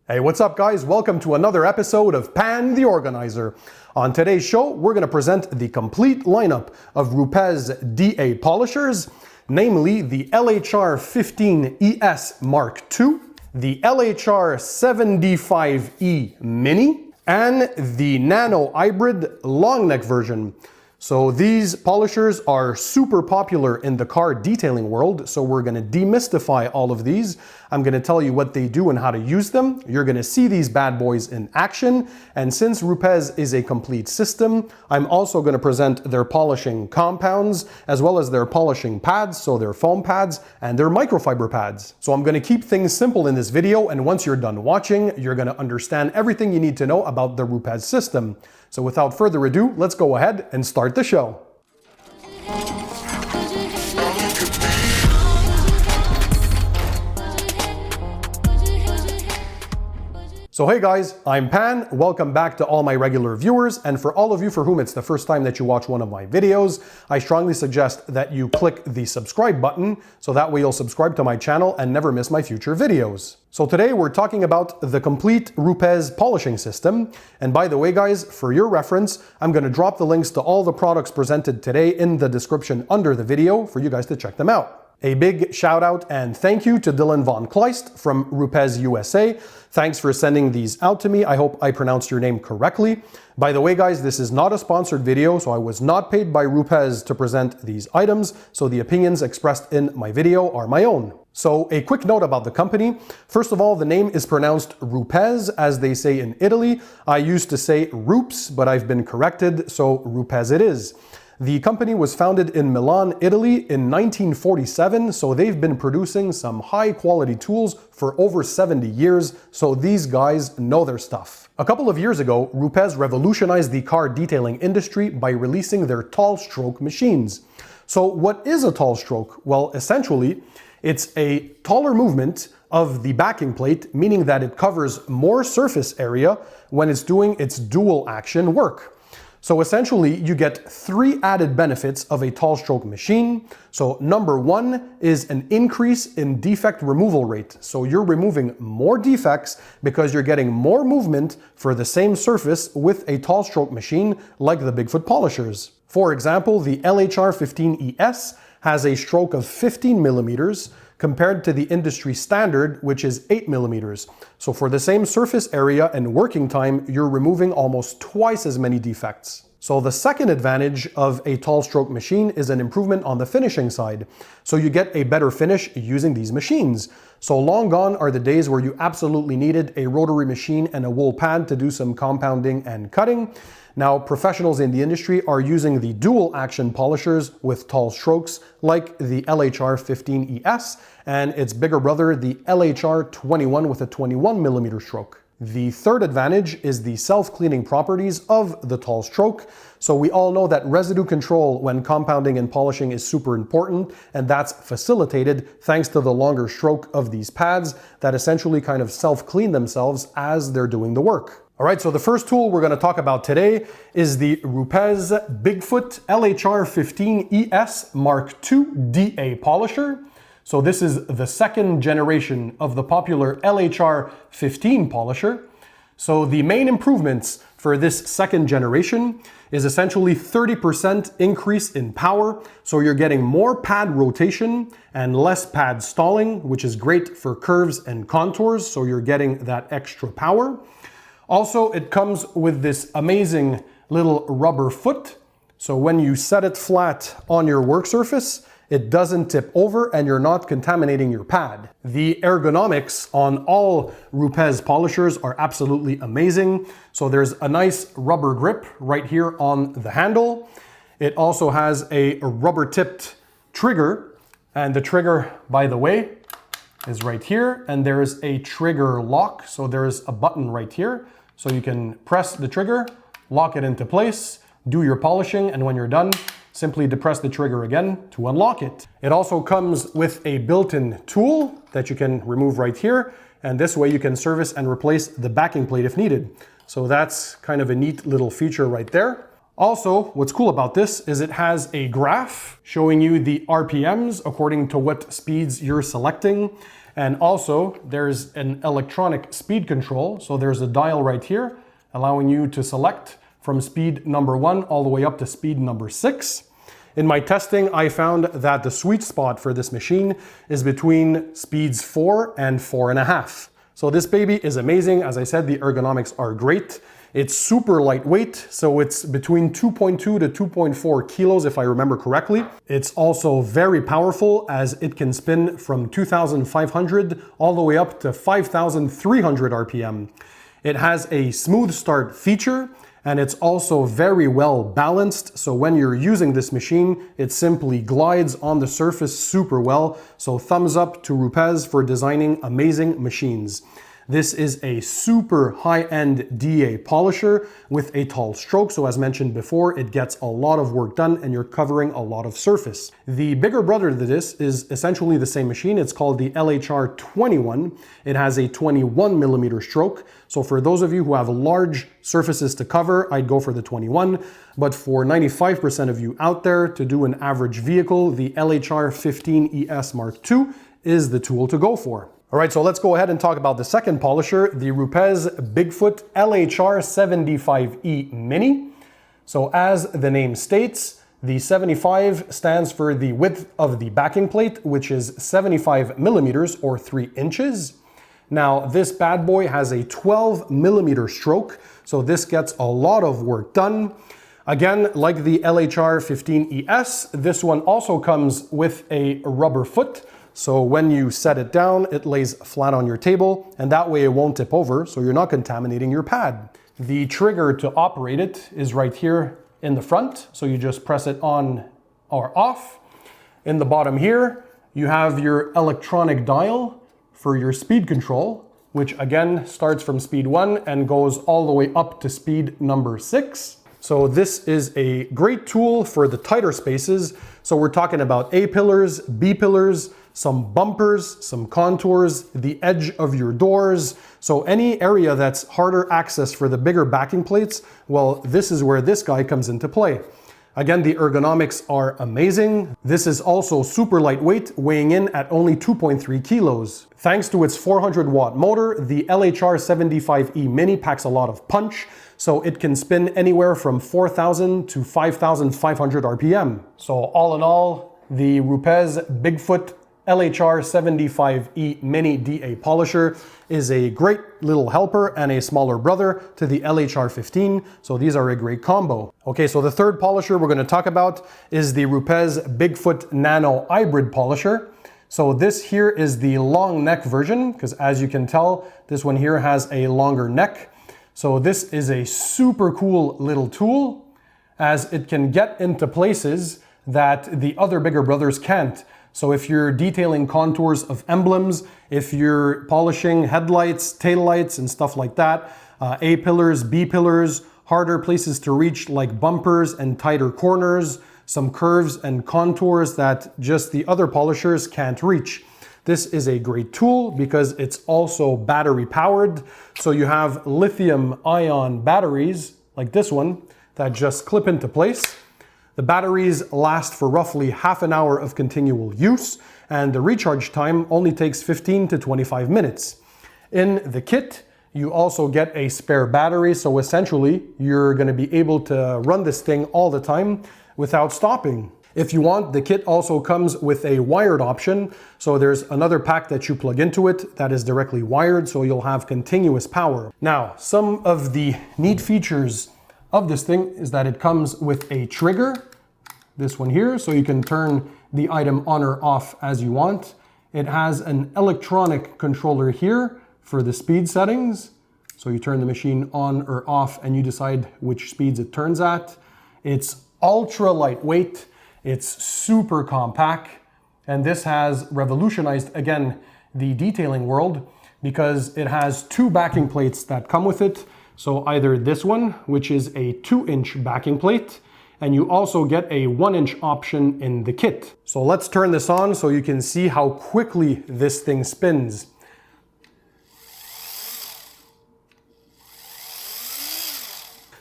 Hey, what's up guys? Welcome to another episode of Pan the Organizer. On today's show, we're going to present the complete lineup of Rupes DA polishers, namely the LHR15 ES Mark II, the LHR75E Mini, and the Nano iBrid long neck version. So these polishers are super popular in the car detailing world, so we're going to demystify all of these. I'm going to tell you what they do and how to use them. You're going to see these bad boys in action, and since Rupes is a complete system, I'm also going to present their polishing compounds as well as their polishing pads, so their foam pads and their microfiber pads. So I'm going to keep things simple in this video, and once you're done watching, you're going to understand everything you need to know about the Rupes system. So without further ado, let's go ahead and start the show. So hey guys, I'm Pan, welcome back to all my regular viewers, and for all of you for whom it's the first time that you watch one of my videos, I strongly suggest that you click the subscribe button, so that way you'll subscribe to my channel and never miss my future videos. So today we're talking about the complete Rupes polishing system, and by the way guys, for your reference, I'm going to drop the links to all the products presented today in the description under the video for you guys to check them out. A big shout out and thank you to Dylan Von Kleist from Rupes USA. Thanks for sending these out to me. I hope I pronounced your name correctly. By the way guys, this is not a sponsored video, so I was not paid by Rupes to present these items, so the opinions expressed in my video are my own. So a quick note about the company. First of all, the name is pronounced Rupes, as they say in Italy. I used to say Rupes, but I've been corrected, so Rupes it is. The company was founded in Milan, Italy in 1947, so they've been producing some high quality tools for over 70 years, so these guys know their stuff. A couple of years ago, Rupes revolutionized the car detailing industry by releasing their tall stroke machines. So what is a tall stroke? Well, essentially, it's a taller movement of the backing plate, meaning that it covers more surface area when it's doing its dual action work. So essentially, you get three added benefits of a tall stroke machine. So number one is an increase in defect removal rate. So you're removing more defects because you're getting more movement for the same surface with a tall stroke machine like the BigFoot polishers. For example, the LHR15 ES has a stroke of 15 millimeters compared to the industry standard, which is 8 millimeters. So for the same surface area and working time, you're removing almost twice as many defects. So the second advantage of a tall stroke machine is an improvement on the finishing side. So you get a better finish using these machines. So long gone are the days where you absolutely needed a rotary machine and a wool pad to do some compounding and cutting. Now, professionals in the industry are using the dual action polishers with tall strokes like the LHR15 ES and its bigger brother, the LHR21 with a 21 millimeter stroke. The third advantage is the self-cleaning properties of the tall stroke. So we all know that residue control when compounding and polishing is super important, and that's facilitated thanks to the longer stroke of these pads that essentially kind of self-clean themselves as they're doing the work. All right, so the first tool we're going to talk about today is the Rupes BigFoot LHR15 ES Mark II DA polisher. So this is the second generation of the popular LHR15 polisher. So the main improvements for this second generation is essentially 30% increase in power. So you're getting more pad rotation and less pad stalling, which is great for curves and contours. So you're getting that extra power. Also, it comes with this amazing little rubber foot. So when you set it flat on your work surface, it doesn't tip over and you're not contaminating your pad. The ergonomics on all Rupes polishers are absolutely amazing. So there's a nice rubber grip right here on the handle. It also has a rubber tipped trigger, and the trigger, by the way, is right here, and there's a trigger lock. So there's a button right here. So you can press the trigger, lock it into place, do your polishing, and when you're done, simply depress the trigger again to unlock it. It also comes with a built-in tool that you can remove right here, and this way you can service and replace the backing plate if needed. So that's kind of a neat little feature right there. Also, what's cool about this is it has a graph showing you the RPMs according to what speeds you're selecting. And also there's an electronic speed control. So there's a dial right here allowing you to select from speed number 1 all the way up to speed number 6. In my testing, I found that the sweet spot for this machine is between speeds 4 and 4.5. So this baby is amazing. As I said, the ergonomics are great. It's super lightweight, so it's between 2.2 to 2.4 kilos if I remember correctly. It's also very powerful as it can spin from 2,500 all the way up to 5,300 RPM. It has a smooth start feature, and it's also very well balanced. So when you're using this machine, it simply glides on the surface super well. So thumbs up to Rupes for designing amazing machines. This is a super high-end DA polisher with a tall stroke. So as mentioned before, it gets a lot of work done and you're covering a lot of surface. The bigger brother to this is essentially the same machine. It's called the LHR21. It has a 21 millimeter stroke. So for those of you who have large surfaces to cover, I'd go for the 21. But for 95% of you out there to do an average vehicle, the LHR15 ES Mark II is the tool to go for. All right, so let's go ahead and talk about the second polisher, the Rupes BigFoot LHR75E Mini. So as the name states, the 75 stands for the width of the backing plate, which is 75 millimeters or 3 inches. Now, this bad boy has a 12 millimeter stroke, so this gets a lot of work done. Again, like the LHR15 ES, this one also comes with a rubber foot. So when you set it down, it lays flat on your table, and that way it won't tip over, so you're not contaminating your pad. The trigger to operate it is right here in the front, so you just press it on or off. In the bottom here, you have your electronic dial for your speed control, which again starts from speed 1 and goes all the way up to speed number 6. So this is a great tool for the tighter spaces. So we're talking about A pillars, B pillars, some bumpers, some contours, the edge of your doors. So any area that's harder access for the bigger backing plates, well, this is where this guy comes into play. Again, the ergonomics are amazing. This is also super lightweight, weighing in at only 2.3 kilos. Thanks to its 400 watt motor, the LHR75E Mini packs a lot of punch, so it can spin anywhere from 4,000 to 5,500 RPM. So all in all, the Rupes BigFoot LHR75E Mini DA polisher is a great little helper and a smaller brother to the LHR15, so these are a great combo. Okay, so the third polisher we're going to talk about is the Rupes BigFoot Nano iBrid polisher. So this here is the long neck version, because as you can tell, this one here has a longer neck. So this is a super cool little tool, as it can get into places that the other bigger brothers can't. So if you're detailing contours of emblems, if you're polishing headlights, taillights, and stuff like that, A pillars, B pillars, harder places to reach like bumpers and tighter corners, some curves and contours that just the other polishers can't reach. This is a great tool because it's also battery powered. So you have lithium ion batteries like this one that just clip into place. The batteries last for roughly half an hour of continual use, and the recharge time only takes 15 to 25 minutes. In the kit, you also get a spare battery, so essentially you're going to be able to run this thing all the time without stopping. If you want, the kit also comes with a wired option, so there's another pack that you plug into it that is directly wired, so you'll have continuous power. Now, some of the neat features of this thing is that it comes with a trigger, this one here, so you can turn the item on or off as you want. It has an electronic controller here for the speed settings. So you turn the machine on or off and you decide which speeds it turns at. It's ultra lightweight, it's super compact, and this has revolutionized, again, the detailing world because it has 2 backing plates that come with it. So either this one, which is a 2-inch backing plate, and you also get a 1-inch option in the kit. So let's turn this on so you can see how quickly this thing spins.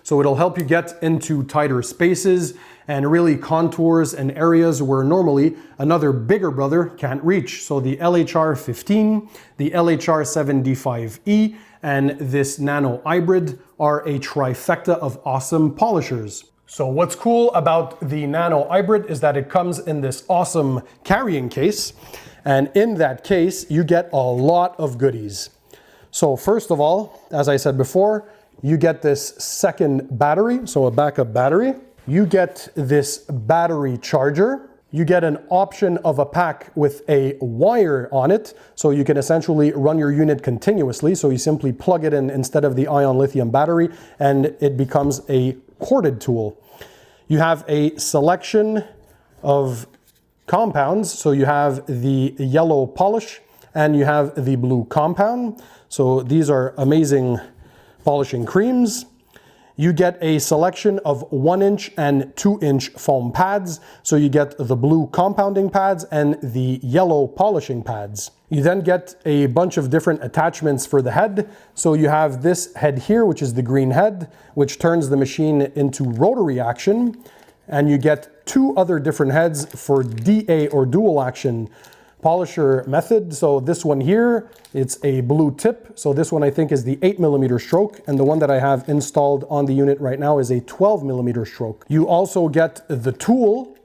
So it'll help you get into tighter spaces and really contours and areas where normally another bigger brother can't reach. So the LHR15, the LHR75E, and this Nano iBrid are a trifecta of awesome polishers. So what's cool about the Nano iBrid is that it comes in this awesome carrying case. And in that case, you get a lot of goodies. So first of all, as I said before, you get this second battery, so a backup battery. You get this battery charger. You get an option of a pack with a wire on it, so you can essentially run your unit continuously. So you simply plug it in instead of the ion lithium battery, and it becomes a corded tool. You have a selection of compounds. So you have the yellow polish and you have the blue compound. So these are amazing polishing creams. You get a selection of 1-inch and 2-inch foam pads. So you get the blue compounding pads and the yellow polishing pads. You then get a bunch of different attachments for the head. So you have this head here, which is the green head, which turns the machine into rotary action. And you get 2 other different heads for DA or dual action polisher method. So this one here, it's a blue tip. So this one I think is the 8mm stroke, and the one that I have installed on the unit right now is a 12mm stroke. You also get the tool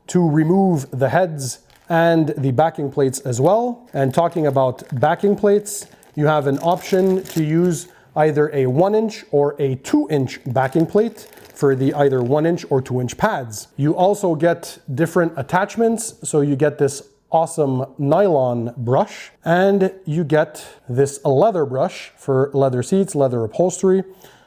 to remove the heads and the backing plates as well. And talking about backing plates, you have an option to use either a 1-inch or a 2-inch backing plate for the either 1-inch or 2-inch pads. You also get different attachments. So you get this awesome nylon brush, and you get this leather brush for leather seats, leather upholstery.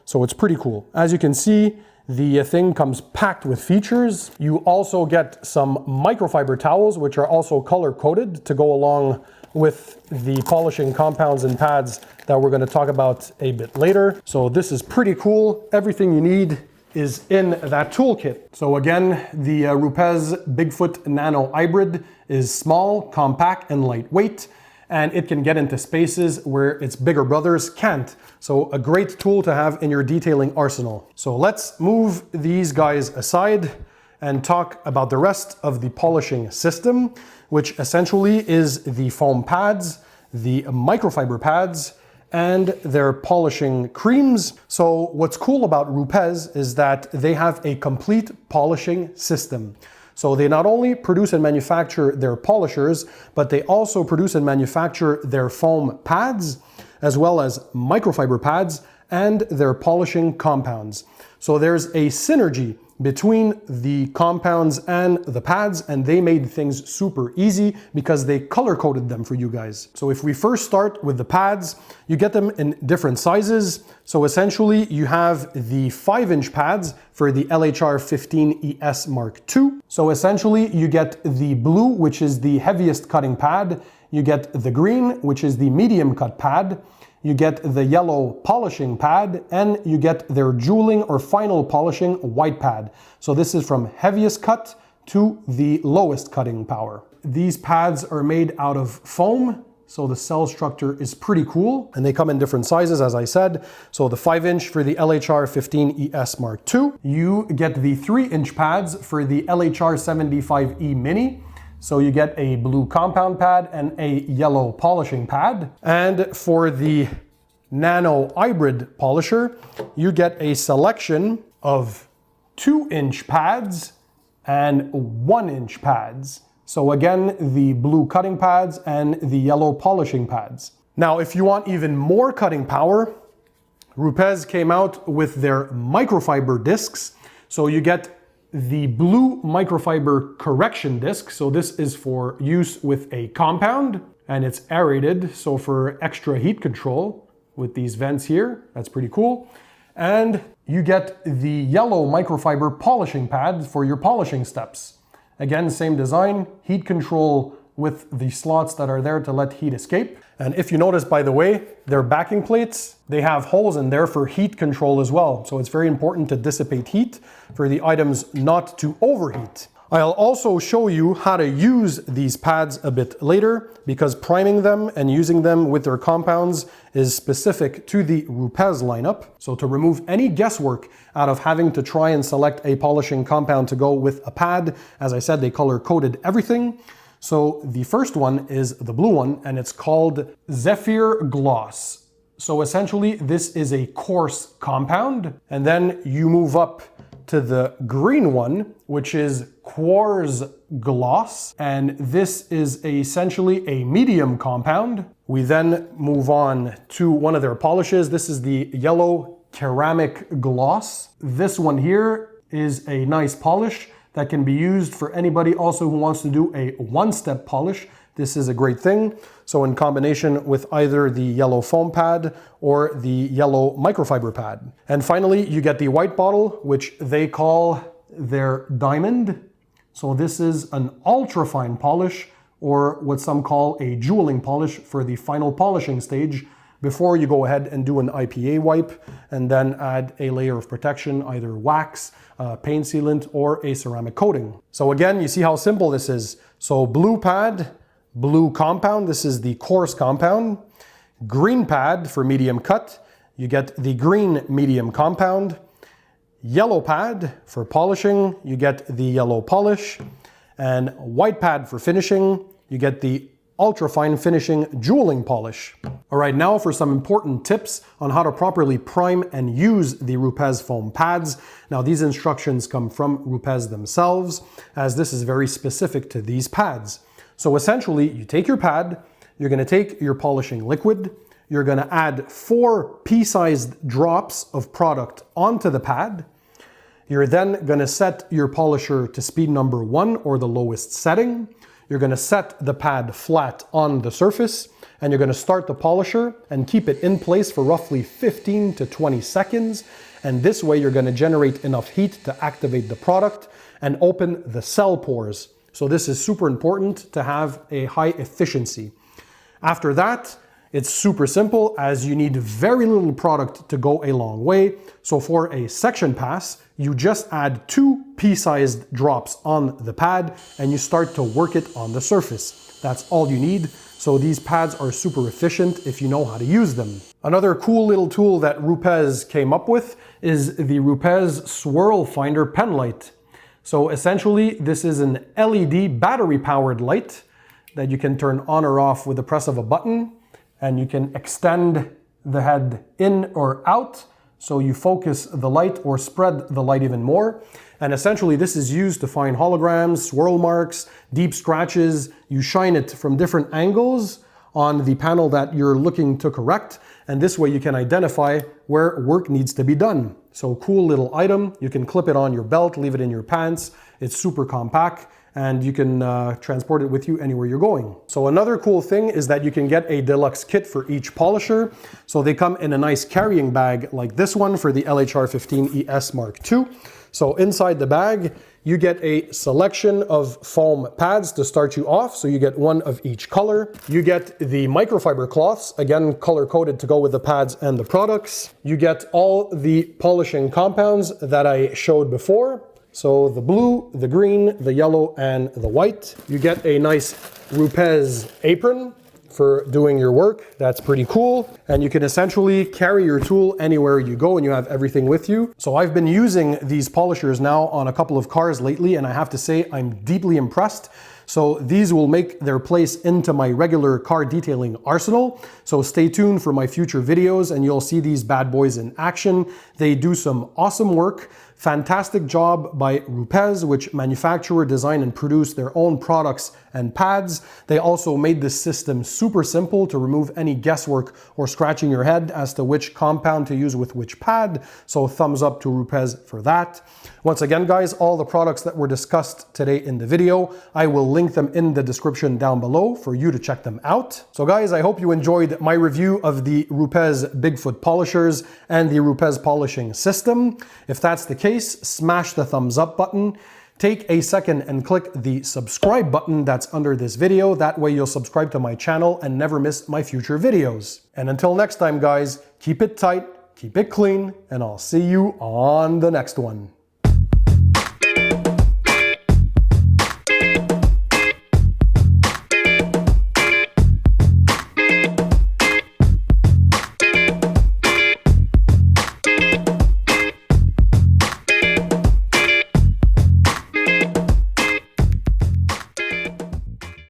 So it's pretty cool. As you can see, the thing comes packed with features. You also get some microfiber towels, which are also color coded to go along with the polishing compounds and pads that we're going to talk about a bit later. So this is pretty cool. Everything you need is in that toolkit. So again, the Rupes BigFoot Nano iBrid is small, compact, and lightweight, and it can get into spaces where its bigger brothers can't. So a great tool to have in your detailing arsenal. So let's move these guys aside and talk about the rest of the polishing system, which essentially is the foam pads, the microfiber pads, and their polishing creams. So what's cool about Rupes is that they have a complete polishing system. So they not only produce and manufacture their polishers, but they also produce and manufacture their foam pads, as well as microfiber pads and their polishing compounds. So there's a synergy between the compounds and the pads, and they made things super easy because they color coded them for you guys. So if we first start with the pads, you get them in different sizes. So essentially you have the 5-inch pads for the LHR15 ES Mark II. So essentially you get the blue, which is the heaviest cutting pad. You get the green, which is the medium cut pad. You get the yellow polishing pad, and you get their jeweling or final polishing white pad. So this is from heaviest cut to the lowest cutting power. These pads are made out of foam, so the cell structure is pretty cool, and they come in different sizes, as I said. So the 5-inch for the LHR15 ES Mark II. You get the 3-inch pads for the LHR75E Mini. So you get a blue compound pad and a yellow polishing pad. And for the Nano iBrid polisher, you get a selection of 2-inch pads and 1-inch pads. So again, the blue cutting pads and the yellow polishing pads. Now, if you want even more cutting power, Rupes came out with their microfiber discs. So you get the blue microfiber correction disc. So this is for use with a compound, and it's aerated, so for extra heat control with these vents here. That's pretty cool. And you get the yellow microfiber polishing pad for your polishing steps. Again, same design, heat control with the slots that are there to let heat escape. And if you notice, by the way, their backing plates, they have holes in there for heat control as well. So it's very important to dissipate heat for the items not to overheat. I'll also show you how to use these pads a bit later, because priming them and using them with their compounds is specific to the Rupes lineup. So to remove any guesswork out of having to try and select a polishing compound to go with a pad, as I said, they color coded everything. So the first one is the blue one, and it's called Zephyr Gloss. So essentially this is a coarse compound, and then you move up to the green one, which is Quartz Gloss, and this is essentially a medium compound. We then move on to one of their polishes. This is the yellow ceramic gloss. This one here is a nice polish that can be used for anybody also who wants to do a one-step polish. This is a great thing. So in combination with either the yellow foam pad or the yellow microfiber pad. And finally, you get the white bottle, which they call their diamond. So this is an ultra-fine polish, or what some call a jeweling polish for the final polishing stage, before you go ahead and do an IPA wipe and then add a layer of protection, either wax, paint sealant, or a ceramic coating. So again, you see how simple this is. So blue pad, blue compound, this is the coarse compound. Green pad for medium cut, you get the green medium compound. Yellow pad for polishing, you get the yellow polish. And white pad for finishing, you get the ultra fine finishing jeweling polish. All right, now for some important tips on how to properly prime and use the Rupes foam pads. Now these instructions come from Rupes themselves, as this is very specific to these pads. So essentially, you take your pad, you're gonna take your polishing liquid, you're gonna add 4 pea-sized drops of product onto the pad. You're then gonna set your polisher to speed number 1 or the lowest setting. You're gonna set the pad flat on the surface, and you're gonna start the polisher and keep it in place for roughly 15 to 20 seconds. And this way you're gonna generate enough heat to activate the product and open the cell pores. So this is super important to have a high efficiency. After that, it's super simple, as you need very little product to go a long way. So for a section pass, you just add 2 pea-sized drops on the pad and you start to work it on the surface. That's all you need. So these pads are super efficient if you know how to use them. Another cool little tool that Rupes came up with is the Rupes Swirl Finder pen light. So essentially, this is an LED battery-powered light that you can turn on or off with the press of a button, and you can extend the head in or out, so you focus the light or spread the light even more. And essentially this is used to find holograms, swirl marks, deep scratches. You shine it from different angles on the panel that you're looking to correct, and this way you can identify where work needs to be done. So cool little item. You can clip it on your belt, leave it in your pants. It's super compact, and you can transport it with you anywhere you're going. So another cool thing is that you can get a deluxe kit for each polisher. So they come in a nice carrying bag like this one for the LHR15 ES Mark II. So inside the bag, you get a selection of foam pads to start you off. So you get 1 of each color. You get the microfiber cloths, again, color coded to go with the pads and the products. You get all the polishing compounds that I showed before. So the blue, the green, the yellow, and the white. You get a nice Rupes apron for doing your work. That's pretty cool. And you can essentially carry your tool anywhere you go and you have everything with you. So I've been using these polishers now on a couple of cars lately, and I have to say I'm deeply impressed. So these will make their place into my regular car detailing arsenal. So stay tuned for my future videos and you'll see these bad boys in action. They do some awesome work. Fantastic job by Rupes, which manufacture, design, and produce their own products and pads. They also made this system super simple to remove any guesswork or scratching your head as to which compound to use with which pad. So thumbs up to Rupes for that. Once again, guys, all the products that were discussed today in the video, I will link them in the description down below for you to check them out. So guys, I hope you enjoyed my review of the Rupes BigFoot polishers and the Rupes polishing system. If that's the case, smash the thumbs up button. Take a second and click the subscribe button that's under this video. That way you'll subscribe to my channel and never miss my future videos. And until next time, guys, keep it tight, keep it clean, and I'll see you on the next one.